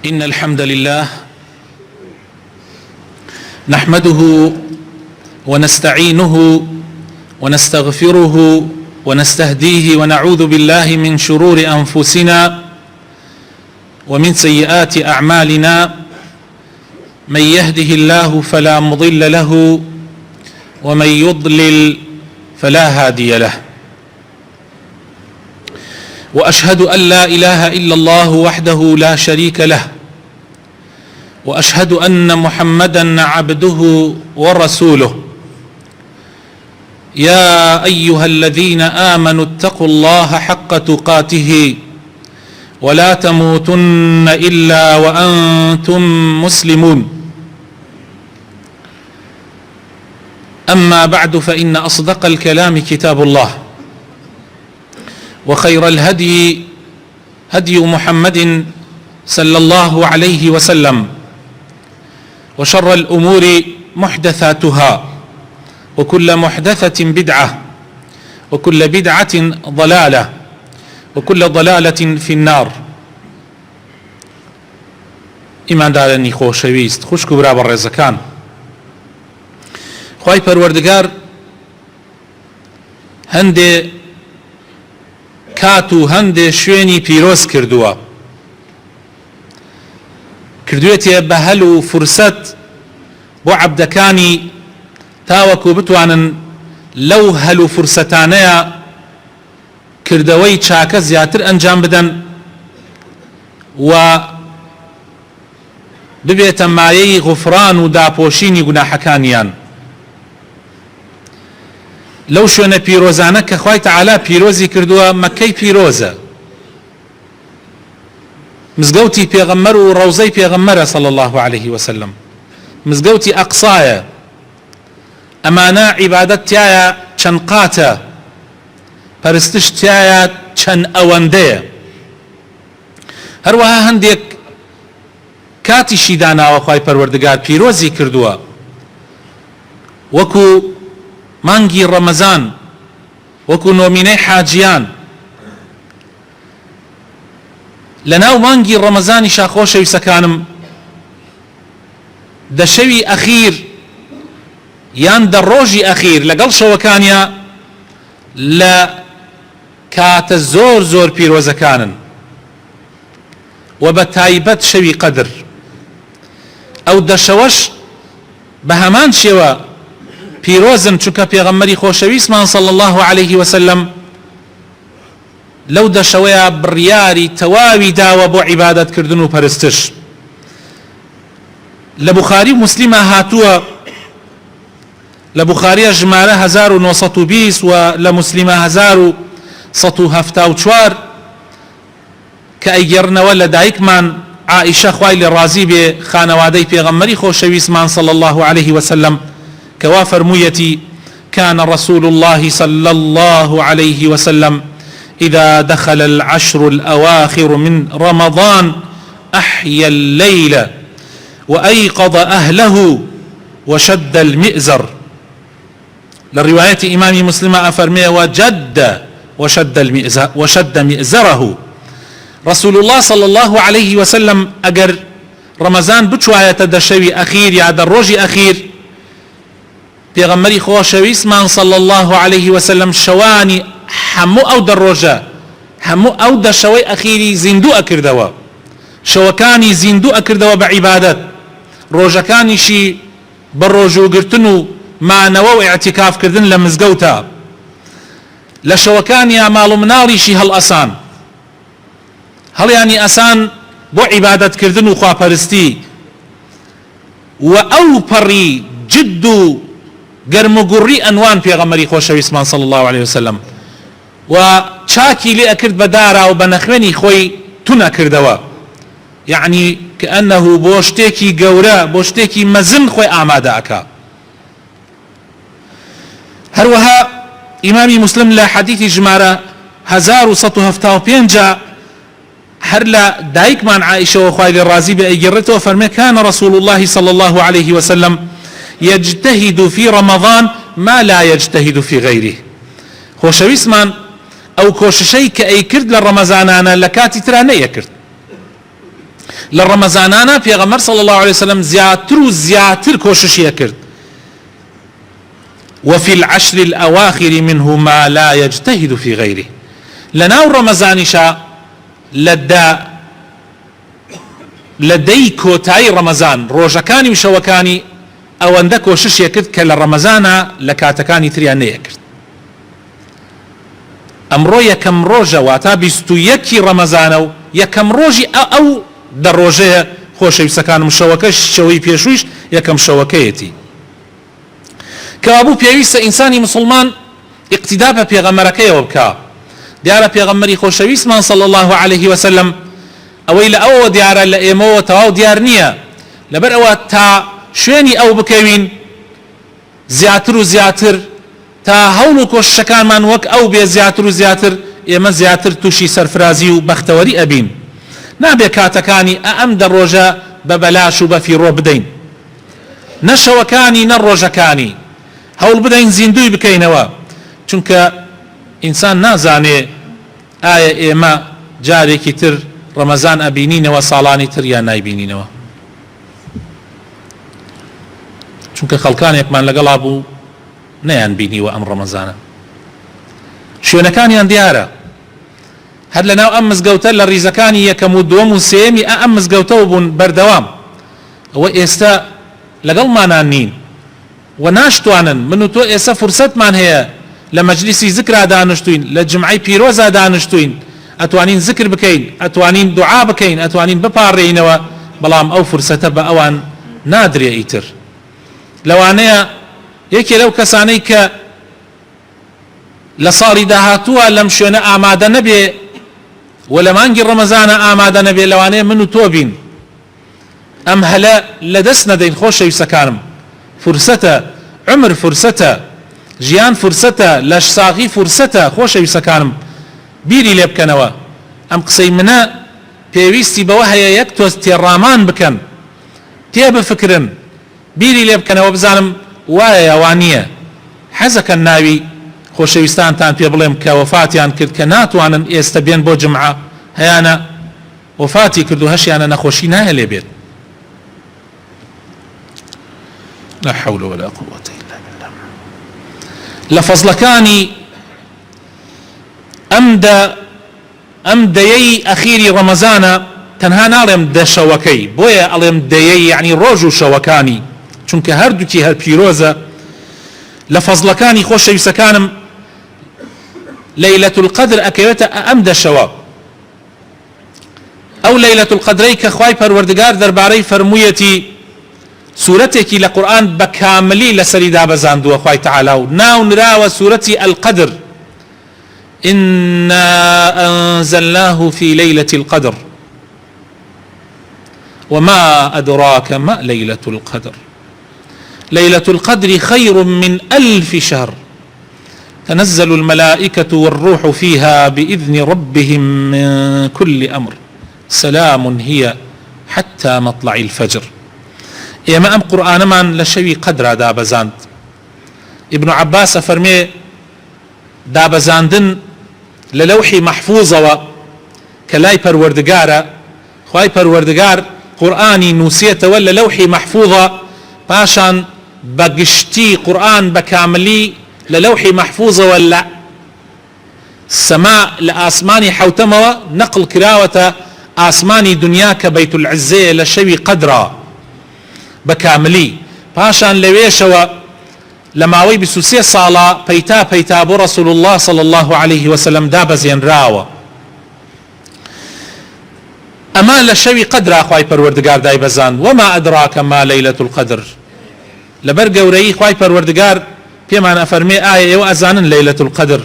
إن الحمد لله نحمده ونستعينه ونستغفره ونستهديه ونعوذ بالله من شرور أنفسنا ومن سيئات أعمالنا. من يهده الله فلا مضل له ومن يضلل فلا هادي له. وأشهد أن لا إله إلا الله وحده لا شريك له، وأشهد أن محمدا عبده ورسوله. يا أيها الذين آمنوا اتقوا الله حق تقاته ولا تموتن إلا وأنتم مسلمون. أما بعد، فإن أصدق الكلام كتاب الله، وخير الهدي هدي محمد صلى الله عليه وسلم، وشر الأمور محدثاتها، وكل محدثة بدعة، وكل بدعة ضلالة، وكل ضلالة في النار. إيمان دارني خوشويست خوشك برابر الرزقان. خواهی پروردگار هەندێ کات و هەندێ شوێنی پیرۆز کردوێتە بە هەل و فرسەت بۆ عەبدەکانی تاوەکو بتوانن لەو هەل و فرسەتانەیە کردەوەی چاکە زیاتر ئەنجام بدەن و ببێتە مایەی غوفران و داپۆشینی گوناحەکانیان. لەو شوێنە پیرۆزانە کە خوای تەعالا پیرۆزی کردووە، مەکەی پیرۆزە، مزگەوتی پێغەمبەر و ڕەوزەی پێغەمبەرە صلی الله عليه وسلم، مزگەوتی ئەقسایە. ئەمانە عیبادەت تایە چەند قاتە، پەرستش تایە چەند ئەوەندەیە. هەروەها هەندێک کاتیشی داناوە خوای پەروەردگار پیرۆزی کردووە، وەکو مانگی ڕەمەزان، وەکو نۆمینەی حاجیان. لەناو مانگی ڕەمەزانی خۆشەویستەکانم دەشەوی ئەخیر یان دەڕۆژی ئەخیر لەگەڵ شەوەکانیە لە کاتە زۆر زۆر پیرۆزەکانن، و بە تایبەت شەوی قەدر. ئەو دەشەوەش بە هەمان شێوە پیرۆزن، چونکە پێغەمبەری خۆشەویستمان صلی الله عليه وسلم لەو دەشەوەیە بڕیاری تەواوی داوە بۆ عیبادەتکردن و پەرستش. لە بوخاری و موسلیمە هاتووە، لە بوخاریە ژمارە 1920 و لە موسلیمە 1174 کە ئەیگەڕنەوە لە دایکمان عائیشە خوای لێ ڕازی بێ، خانەوادەی پێغەمبەری خۆشەویستمان صلی الله عليه وسلم، كوا فرمويتي: كان رسول الله صلى الله عليه وسلم إذا دخل العشر الأواخر من رمضان أحيا الليل وأيقظ أهله وشد المئزر. للرواية إمام مسلم أفرمي: وشد مئزره. رسول الله صلى الله عليه وسلم أجر رمضان بچواية دشوي أخير يا دروجي أخير، پێغەمبەری خۆشەویستمان صلی الله عليه وسلم شەوانی هەموو ئەو دەڕۆژە، هەموو ئەو دەشەوەی ئەخیری زیندوو ئەکردەوە، شەوەکانی زیندوو ئەکردەوە بە عیبادەت، ڕۆژەکانیشی بە ڕۆژوگرتن و مانەوە و ئیعتیکافکردن لە مزگەوتە، لە شەوەکانیە ماڵ و مناڵیشی هەڵئەسان، هەڵیانی ئەسان بۆ عیبادەتکردن و خواپەرستی. و ئەو پەڕی جد و گەرم و گوڕی ئەنوان پێغەمبەری خۆشەویستمان صلی الله عليه وسلم، و چاکی لێ ئەکرد بە دارا و بە نەخوێنی خۆی تون ئەکردەوە، یعنی کەئەنەهو بۆ شتێکی گەورە، بۆ شتێکی مەزن خۆی ئامادە ئەکا. هەروەها ئیمامی مسلم لە حەدیثی ژمارە 1175 هەر لە دایکمان عائیشەوە خوای لێ ڕازی بێ ئەیگەڕێتەوە، فەرمێ: كان رسول الله صلى الله عليه وسلم يجتهد في رمضان ما لا يجتهد في غيره. خۆشەویستمان ئەو کۆششەی کە ئەیکرد لە ڕەمەزانانە لە کاتی ترا نەیەکرد. للرمزانانا في غمر صلى الله عليه وسلم زياتر كوشش يكرد. وفي العشر الأواخر منه ما لا يجتهد في غيره. لناو رمزان شاء لدي كوتاي رمزان روجكاني وشوكاني او اندك كوشش يكرد كلا رمزانا لكاتكاني تريان يكرد. امرو يكم روجا واتا بيستو يكي رمزانو يكم روجي او در روجه خوش يسكان مشوكش شوي بيشويش يكم شوكيتي كابو بيويس انساني مسلمان اقتداء بيغمركي وبكا ديارة بيغمري خوشويس من صلى الله عليه وسلم اويل او ديارة لأيمو تواو ديار نية لبر او تا شويني او بكوين زياتر تا هولو كوش شكان من وك او بي زياتر ايما زياتر توشي سرفرازي وبختوري ابين نابي كاتكاني ام در روجا ببلاش وبفي رو بدين نشوكاني نروجكاني هول بدين زيندوي بكينوا چونك انسان نازاني آية ايما جاري كتر رمضان ابينينوا صالاني تر يا نايبينينوا چونك خلقان يكمان لقلابو نيان بينيوا ام رمضان شونكانيان ديارة هاد لناو ام مزقوتا للريزكاني يكمو دوم سيمي ام مزقوتو بون بردوام و استا لقل ما نانين وناشتوانن منو تو اسا فرصت من هي لمجلسي ذكر دانشتوين لجمعي بيروزا دانشتوين اتوانين ذكر بكين اتوانين دعاء بكين اتوانين ببارينوا بلام او فرصت باوان نادري ايتر لوانيا يكي لو كسانيك لصاري داهاتوا لمشونا آمادا نبي ولمانجي رمضان آمادا نبي لوانيا منو توبين ام هلا لدسنا دين خوش يسكانم فرصته عمر فرصته جيان فرصته لشساغي فرصته خوش يسكانم بيري لبكنوا ام قصي منا بيويستي بوهي يكتوز تيرامان بكن تيب فكرن بيري لبكنوا بزانم وايا وانيه حزك الناوي خوشويستان تان پێ بڵێم کە وفاتیان کرد کە ناتوانن ئێستا بێن بۆ جمعە هەیانە وفاتی کرد و هەشیانە نەخۆشی نایە لێ بێت. لا حول ولا قوة إلا بالله. لە فەزڵەکانی ئەم دەیەی ئەخیری ڕەمەزانە تەنها ناڵێم دە شەوەکەی بۆیە ئەڵێم دەیەی یعنی ڕۆژ و شەوەکانی چونکە هەردووکی هەر پیرۆزە. لە فەزڵەکانی خۆشەویستەکانم لەیلەت القەدر ئەکەوێتە ئەم دەشەوە ئەو لەیلەت القەدرەی کە خوای پەروەردگار دەربارەی فەرموویەتی سورەتێکی لە قورئان بە کاملی لەسەری دابەزاندووە خوای تەعالا و ناونراوە سورەتی القەدر إنا أنزلناه في ليلة القدر وما أدراك ما ليلة القدر ليلة القدر خير من 1000 شهر تنزل الملائكة والروح فيها بإذن ربهم من كل أمر سلام هي حتى مطلع الفجر. إما أم قرآن من لشوي قدر دابزاند. ابن عباس فرمي دابزاندن للوحي محفوظة كلاي پروردگار خواي پروردگار قرآني نوسية ولا لوحي محفوظة باشان بقشتي قرآن بكاملي للوحي محفوظة ولا سماء لآسماني حوتموا نقل كراوة آسماني دنياك بيت العزية لشوي قدرا بكاملي باشان لويشوا لماوي بسوسية صالة بيتا بو رسول الله صلى الله عليه وسلم دابزين راوة أما لشوي قدرا خواي پروردگار داي بزان وما أدراك ما ليلة القدر لبر قوري خواي پروردگار بيمان أفرمي آية وأزان ليلة القدر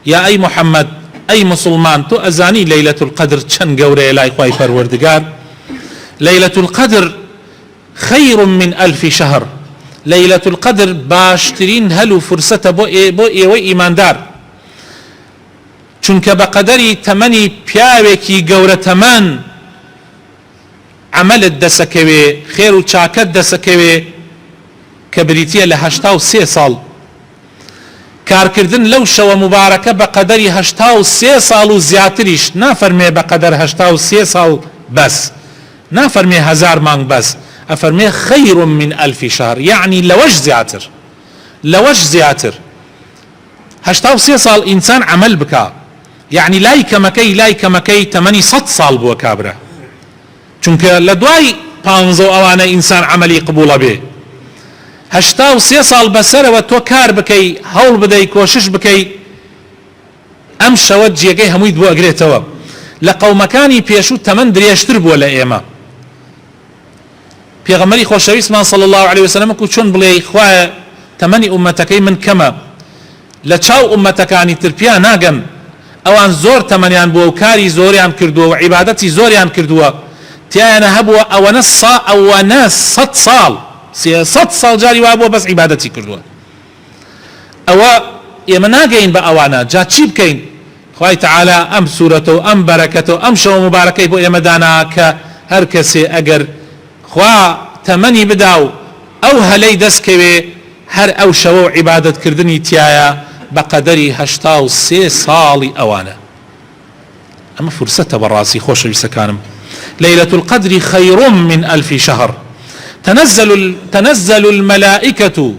يا أي محمد أي مسلمان تو أزاني ليلة القدر چن قوري لاي خواي پروردگار ليلة القدر خير من 1000 شهر ليلة القدر باشترين هلو فرصة بو ايوه ايمان دار چونك بقدري تمني پیاوكي قورة تمان عمل دسكوي خير و چاكت دسكوي كبريتيا لهشتاو 3 سال كاركردن لو شو مباركة بقدري هشتاو 3 سال و زياتريش نافرمي بقدر هشتاو 3 سال بس نافرمي هزار مانگ بس، افرمي خير من 1000 شهر، يعني لوش زياتر 83 سال انسان عمل بكا، يعني لاي كمكي تمني 100 سال بو كابرا، چونك لدواي 15 اوانه انسان عملي قبول به. 83 سال بسره و تو کار بكي، هول بدي كوشش بكي، ام شود جيگي همويد بو اگريتوا لقومكاني بيشو تمن دريشتر بو لأيما. پیغمبری خوشویستمان صلی الله علیه وسلم کو چون بلی خواه تمنی امتکی من کما لچاو امتکانی ترپیا ناگن اوان زور تمنیان بو و کاری زوریان کردو و عبادتی زوریان کردو تیانا هبو اونا 100 سال 100 سال جاری وابو بس عبادتی کردو او اما ناگین با اوانا جا چی بکین خواه تعالی ام سورتو ام برکتو ام شو مبارکی بو اما دانا که هر کسی اگر خوا تمنی بداو او هلی دست کوی هر او شو عبادت کردنی تیایا بقدری 83 سالی اوانه. اما فرصته براسي خوش بسكانم. ليلة القدر خير من 1000 شهر. تنزل الملائكة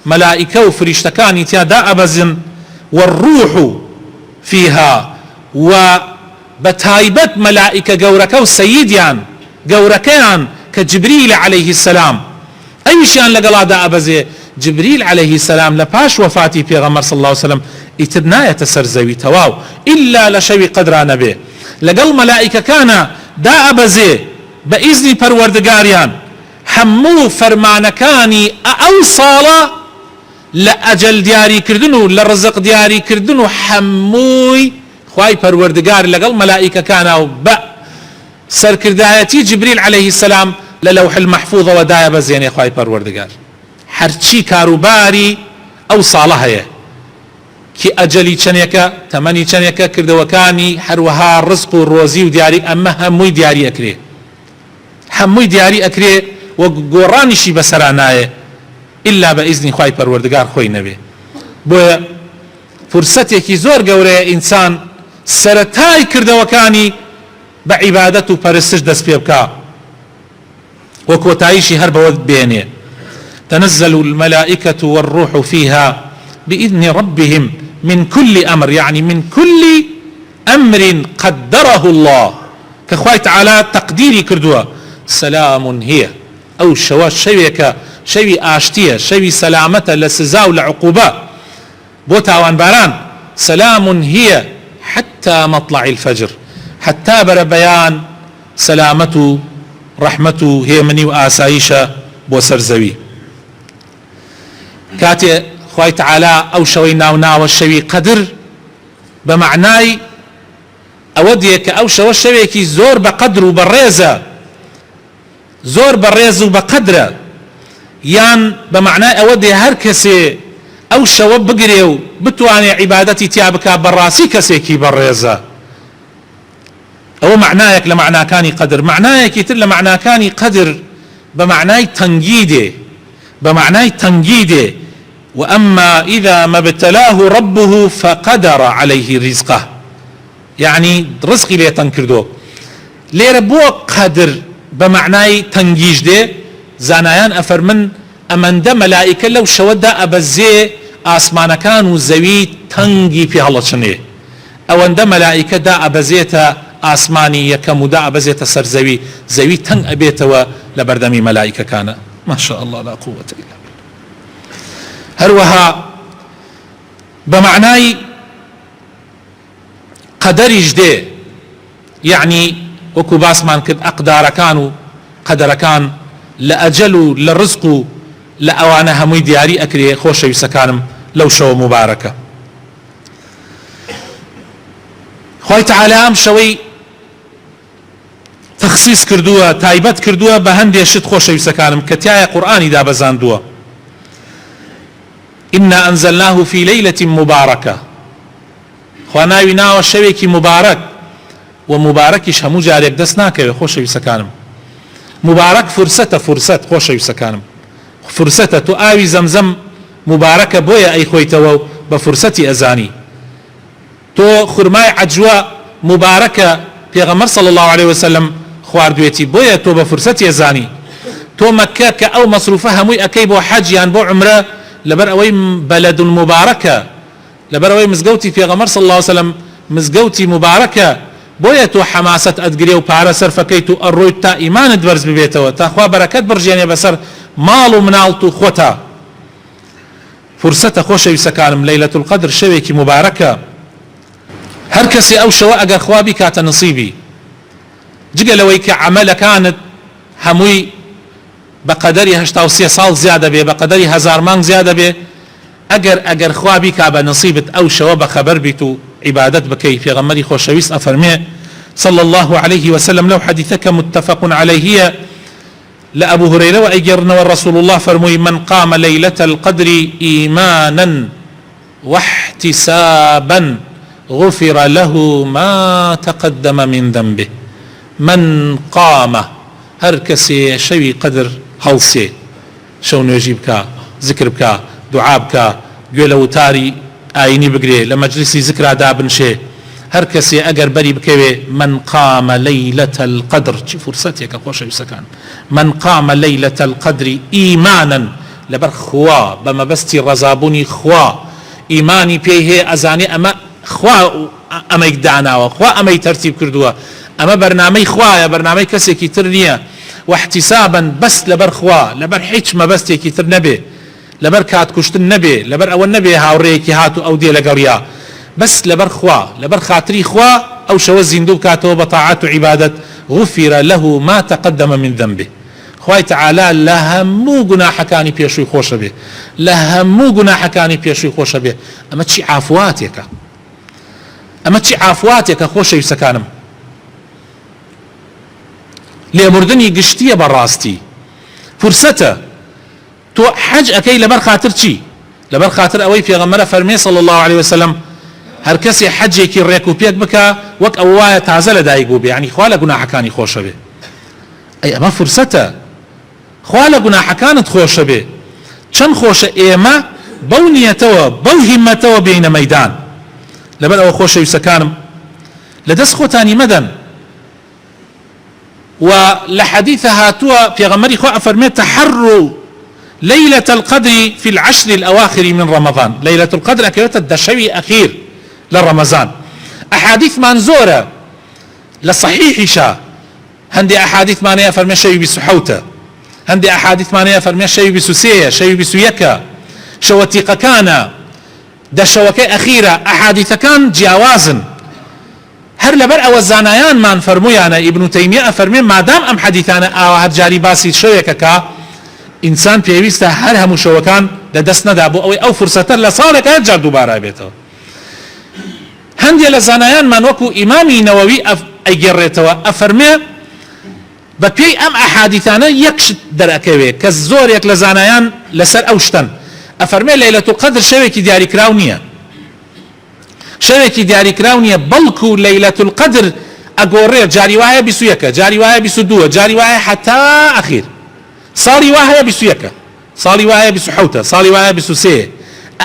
ملائكة وفرشتكان تيادا أبزن والروح فيها وبتايبت ملائكة قوركو سيديان قوركيان كجبريل عليه السلام. أي شيء لقلا دا أبزي جبريل عليه السلام لباش وفاتي پیغمبر صلى الله عليه وسلم اتبناية سرزوي تواو إلا لشوي قدران به لقل ملائكة كان دا أبزي بإذن پروردگاريان حمو فرمانكاني أو صالة لأجل دياري كردنو لرزق دياري كردنو حموي خواي پروردگار لقل ملائكة كان سركردايتي جبريل عليه السلام للوح المحفوظ ودايا بزيني خواي پروردگار هرچی کاروباری او صالحه کی اجلی چنیکا تمنی چنیکا کردوکانی هروها رزق و روزی و دیاری اما هموی دیاری اکری هموی دیاری اکری و گورانشی بسرانایه الا باذن خوای پروردگار خوی نبی بو فرصتی کی زور گوره انسان سرتای کردوکانی بعبادت و پرستش دست پیبکا و کوتایشی هر بود بینه. تنزل الملائكة والروح فيها بإذن ربهم من كل أمر، يعني من كل أمر قدره الله كخواي تعالى تقديري كردوا سلام هي أو شوا شويك شوي آشتية شوي سلامة لسزاو لعقوبة بوتاوان باران سلام هي حتى مطلع الفجر حتى بر بيان سلامته رحمته هي مني وآسايشة بوسرزوي كاتي خوي تعالى او شوي ناو الشوي قدر بمعناي اوديك او شو الشوي كي زور بقدر وبالريزة زور بالريز وبقدره يان بمعناي اودي هر كسي او شو بقريو بتواني عبادتي تيابك براسي كسي كي بالريزة او معنايك لمعنى كاني قدر معنايك يتل معنى كاني قدر بمعناي تنجيده وأما إذا ما ابتلاه ربه فقدر عليه رزقه يعني رزقي لي تنكردو لي ربو قدر بمعناي تنجيج ده زانايان أفرمن أمن ده ملائكة لو شود ده أبزي آسمان كانوا زوي تنجي في الله شنيه أو أن ده ملائكة ده أبزيتا آسماني يكمو ده أبزيتا سر زوي تنج أبيتا لبردمي ملائكة كان ما شاء الله لا قوة إلا بالله. هروها بمعناي قدر جدي يعني وكو باسمان كد أقدار كانوا قدر كان لأجلوا للرزق لأوانا هموي دياري أكري خوش يسكانم لو شو مباركة خوي تعالى أم شوي تخصيص كردوها تايبت كردوها بهندي شد خوش يسكانم كتايا قرآني دا بزاندوها إنا أنزلناه في ليلة مباركة خواناوي ناو الشويكي مبارك ومباركش همو جاريك دسناك خوش يسكانم مبارك فرصة خوش يسكانم فرصة تو آوي زمزم مباركة بويا أي خويتو بفرصتي أزاني تو خرماي عجوة مباركة پیغمبر صلى الله عليه وسلم خواردوێتی بۆیە تۆ بە فرسەت ێزانی تۆ مەکە کە ئەو مەسروفە هەمووی ئەەکەی بۆ حەج یان بۆ عومرە لەبەر ئەوەی بەلەد مبارەکە لەبەر ئەوەی مزگەوتی پێغەمبەر صلی الله عليه وسلم مزگەوتی مبارەکە بۆیە تۆ حەماست ئەدگرێ و پارە سەرفەکەیت و ئەڕۆیت تا ئیمانت بەرز ببێتەوە تا خوا بەرەکەت بڕژێنێ بەسەر ماڵ و مناڵت و خۆتا فرسەتە خۆشەویستەکانم لەیلەت القەدر شەوێکی مبارەکە هەر کەسێ ئەو شەوە ئەگەر خوا بیکاتە نصیبی جگە لەوەی کە عەمەلەکانت هەمووی بە قەدەری 83 ساڵ زیادە بێ بە قەدەری 1000 مانگ زیادە بێ ئەگەر خوا بیکا بە نصیبت ئەو شەوە بە خەبەر بیت و عبادت بکەی پێغەمبەری خۆشەویست ئەفەرمێ صلى الله عليه وسلم لو حديثك متفق عليه لأبو هريرة وأيجرنا والرسول الله فرمي من قام ليلة القدر إيمانا واحتسابا غفر له ما تقدم من ذنبه من قام هركسي شوي قدر هلسي شو نجيبك ذكرك دعابك قول وتاري آيني بقري لمجلسي ذكرى دابن شيء هر کەسێ ئەگەر بەری بکەوێ من قام ليلة القدر چی فرسەتێکە خۆشەویستەکان من قام ليلة القدر إيمانا لەبەر خوا بە مەبەستی ڕەزابوونی خوا ئیمانی پێی هەیە ئەزانێ ئەمە خوا ئەمەی داناوە خوا ئەمەی تەرتیب کردووە ئەمە بەرنامەی خوایە بەرنامەی کەسێکی تر نییە واحتسابا بەس لەبەر خوا لەبەر هیچ مەبەستێکی تر نەبێ لەبەر کاتکوشتن نەبێ لەبەر ئەوە نەبێ هاوڕێیەکی هات و ئەو دێ لەگەڵیا بس لبر خوا لبر خاطري خوا أو شو زندوب كاتو بطاعات وعبادة غفر له ما تقدم من ذنبه خواي تعالى لهمو جناح كاني بيشوي خوش به لهمو جناح كاني بيشوي خوش به أما تشي عافواتك خوش يسكانم ليمردني قشتية براستي فرصته تو حج أكي لبر خاطر تشي لبر خاطر أوي في غمرة فرمي صلى الله عليه وسلم هر کەسێ حەجێکی ڕێک و پێک بکە وەک ئەو وایە تازە لەدایک بوو بێ یعنی خوا لە گوناحەکانی خۆشە بێ ئەی ئەمە فرسەتە خوا لە گوناحەکانت خۆشە بێ چەند خۆشە ئێمە بەو نیەتەوە بەو هیممەتەوە بینە مەیدان لەبەر ئەوە خۆشەویستەکانم لەدەست خۆتانی مەدەن و لە حەدیثە هاتووە پێغەمبەری خوا ئەفەرمێت تەحەڕوا ليلة القدر في العشر الأواخر من رمضان ليلة القدر أكيوت الدشوي أخير لرمضان أحاديث منزورة لصحيح شا هندي أحاديث مانية فرمي شيء بسحوته هندي أحاديث مانية فرمي شيء بسوسية شيء بسويكا شوتيق كان دشوكي أخيرة أحاديث كان جاوازن هر لبر أو الزانيان من فرميانا ابن تيمية فرمي ما دام أم حديثانا أو هجاري باسي شويكا إنسان پێویستە هەر هەموو شەوەکان لەدەست نەدا بۆ ئەوەی ئەو فرسەتە لە ساڵێکە هەر جار دووبارە بێتەوە هەندێک لە زانایانمان وەکو ئیمامی نەوەوی ئەیگێڕێتەوە ئەفەرمێ بە پێی ئەم ئەحادیثانە یەک شت دەرەکەوێ کە زۆرێک لە زانایان لەسەر ئەو شتن ئەفەرمێ لەیلەتول قەدر شەوێکی دیاریکراو نییە شەوێکی دیاریکراو نییە بەڵکو لەیلەتول قەدر ئەگۆڕێ جاری وایە 21 جاری وایە 22 جاری وایە حتا ئەخیر صالي وهي بسويكا صالي وهي بسحوته صالي وهي بسوسيه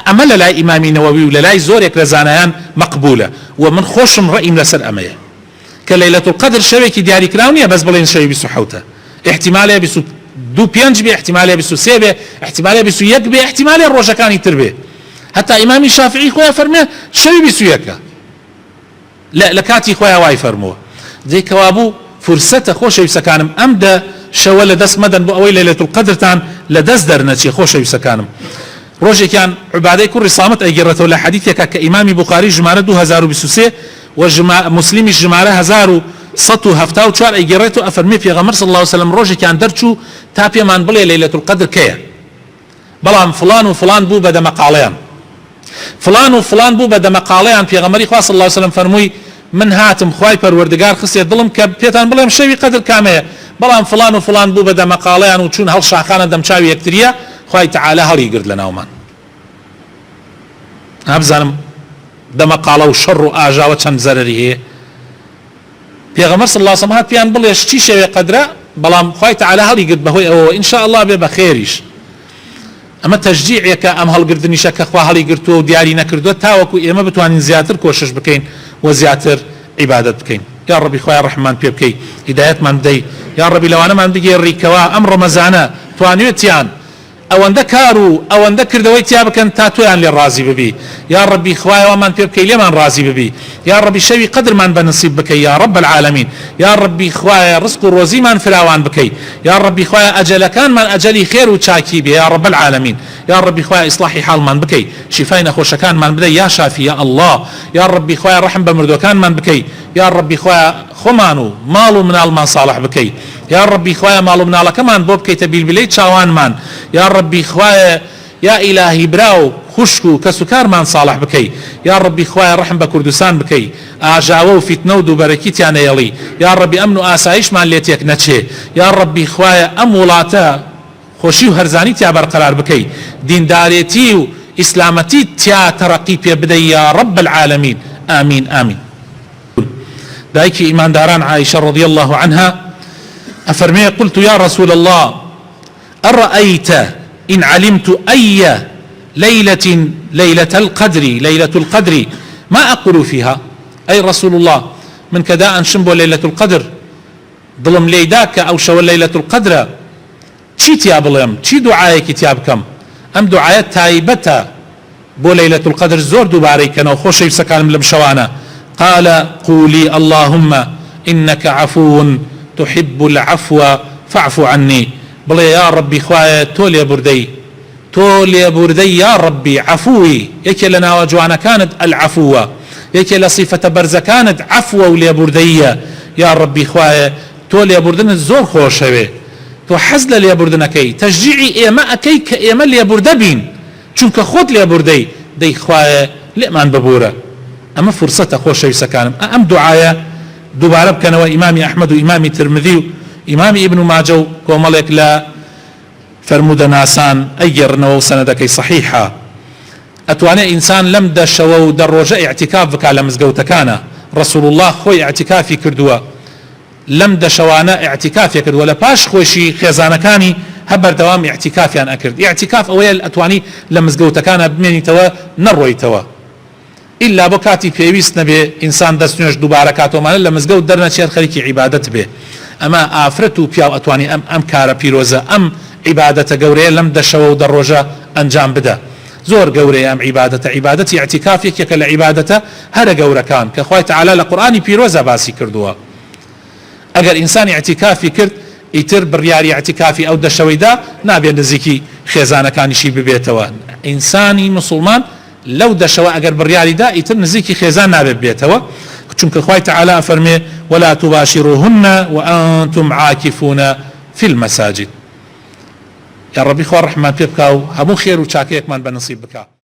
أما لا إمامي نووي ولا لا زورك لزانيان مقبولة ومن خوشم رأي لسر أميه كليلة القدر شويكي دياري كراونية بس بلين شوي بسحوته احتمالية بسو دو بينج بي احتمالية بسو سيبه احتمالية بسو يك بي احتمالية الروجة كان يتربه حتى إمامي الشافعي خويا فرميه شوي بسويكا لا لكاتي خويا واي فرموه زي كوابو فرصة خوش يسكانم أمدا شەوە لە دەست مەدەن بۆ ئەوەی لەیلەتول قەدرتان لە دەست دەرنەچێ خۆشەویستەکانم ڕۆژێکیان عوبادەی کوڕی سامت ئەیگێڕێتەوە لە حەدیثێکە کە ئیمامی بوخاری ژمارە 2023 و مسلیمی ژمارە 1174 ئەیگێڕێتەوە ئەفەرمێ پێغەمبەر صلی الله عليه وسلم ڕۆژێکیان دەرچوو تا پێمان بڵێ لەیلەتول قەدر کەیە بەڵام فلان و فلان بوو بە دەمەقاڵەیان فلان و فلان بوو بە دەمەقاڵەیان پێغەمبەری خوا صلی الله عليه وسلم فەرمووی من هاتم خوای پەروەردگار خستێ دڵم کە پێتان بڵێم شەوی قەدر کامەیە بەڵام فلان و فلان بوو بە دەمەقاڵەیان و چون هەڵ شاخانە دەمچاوی یەکتریە خوای تعالە هەڵی گرت لە ناومان نابزانم دەمەقاڵە و شەڕ و ئاژاوە چەند زەرەری هەیە پێغەمبەر صلی الله عليه وسلم هات پێیان بڵێ چی شەوێ قەدرە بەڵام خوای تعالە هەڵی گرت بەهۆی ئەوەوە ئینشاء الله بێ بە خێریش ئەمە تەشجیعێکە ئەم هەڵگرتنیشە کە خوا هەڵی گرتووە و دیاری نەکردووە تاوەکو ئێمە بتوانین زیاتر کۆشش بکەین و زیاتر عیبادەت بکەین يا ربي خويا الرحمن بيبكي هداية من بدي يا ربي لو أنا ما بدي الريكوا أمر رمضان توانيتيان او ان ذكروا او ان ذكر دويت يا بكن تاتوان للرازي ببي يا ربي خوايا ومن بيبكي لمن رازي ببي يا ربي شوي قدر من بنصيب بكي يا رب العالمين يا ربي خوايا رزق الروزي من فلاوان بكي يا ربي خوايا اجل كان من اجلي خير وشاكي بي يا رب العالمين يا ربي خوايا اصلاحي حال من بكي شفاينا خوش كان من بدي يا شافي يا الله يا ربي خوايا رحم بمردو كان من بكي يا ربي خوايا خمانو مالو من المن صالح بكي يا ربي خوايا مالو من الله كمان بوب كي تبيل بليت شاوان من يا ربي خوايا يا إلهي براو خشكو كسكار من صالح بكي يا ربي خوايا رحم بكردستان بكي آجاوو فتنو دو بركيتي أنا يلي يا ربي أمنو آسايش من ليتيك نتشي يا ربي خوايا أمولاتا خوشي وهرزاني تيا برقرار بكي دين داريتي وإسلامتي تيا ترقي بدي يا رب العالمين آمين آمين دايك إيمان داران عائشة رضي الله عنها أفرمي قلت يا رسول الله أرأيت إن علمت أي ليلة القدر ما أقول فيها أي رسول الله من كدا أن شنبو ليلة القدر ظلم ليداك أو شو ليلة القدر چی تیابڵێم چی دوعایەکی تیا بکەم ئەم دوعایەت تایبەتە بۆ ليلة القدر زۆر دووبارەی کەنەوە خۆشەویستەکانم لەم شەوانە قال قولي اللهم إنك عفو تحب العفو فاعف عني بڵێ يا ربي خوایە تۆ لێ بوردەی يا ربي عفوي یەکێ لە ناوە جوانەکانت العفوە یەکێ لە صیفەتە بەرزەکانت عفوە و لێبوردەیە يا ربي خوایە تۆ لێبوردنت زۆر خۆشەوێ تو حەز لە لێبوردنەکەی تەشجیعی ئێمە ئەکەی کە ئێمە لێبوردە بین چونکە خۆت لێبوردەی دەی خوایە لێمان ببوورە ئەمە فرسەتە خۆشەویستەکانم ئەم دوعایە دووبارە بکەنەوە ئیمامی ئەحمەد و ئیمامی ترمذی و ئیمامی ئیبن ماجە و کۆمەڵێک لە فرمودە ناسان ئەیگێڕنەوە و سەنەدەکەی صحیحە ئەتوانێ ئینسان لەم دەشەوە و دەڕۆژە ئیعتیکاف بکات لە مزگەوتەکانە رسول الله خۆی ئیعتیکافی کردووە لەم دەشەوانە ئیعتیکافی کردووە لە پاش خۆشی خێزانەکانی هەبەردەوام ئیعتیکافیان ئەکرد ئیعتیکاف ئەوەیە ئەتوانی لە مزگەوتەکانە بمێنیتەوە نەڕۆیتەوە ئیلا بۆ کاتی پێویست نەبێ ئینسان دەستنوێژ دووبارە کاتۆمانە لە مزگەوت دەرنەچێت خەریکی عیبادەت بێ ئەمە ئافرەت و پیاو ئەتوانی ئەم کارە پیرۆزە ئەم عیبادەتە گەورەیە لەم دەشەوە و دەڕۆژە ئەنجام بدە زۆر گەورەیە ئەم عیبادەتە عیبادەتی ئیعتیکاف یەکێکە لە عیبادەتە هەرە گەورەکان کە خوای تەعالا لە قورئانی پیرۆزە باسی کردووە ئەگەر ئینسان ئیعتیکافی کرد ئیتر بڕیاری ئیعتیکافی ئەو دەشەوەیدا نابێت نزیکی خێزانەکانیشی ببێتەوە ئینسانی موسڵمان لەو دەشەوە ئەگەر بڕیاریدا ئیتر نزیکی خێزان نابێت بێتەوە چونکە خوای تەعالا فەرمێ ولا تباشروهن وأنتم عاكفون في المساجد يا ربي خوا الرحمن پێ بکە و هەموو خێر و چاکەیەکمان بەنصیب بکە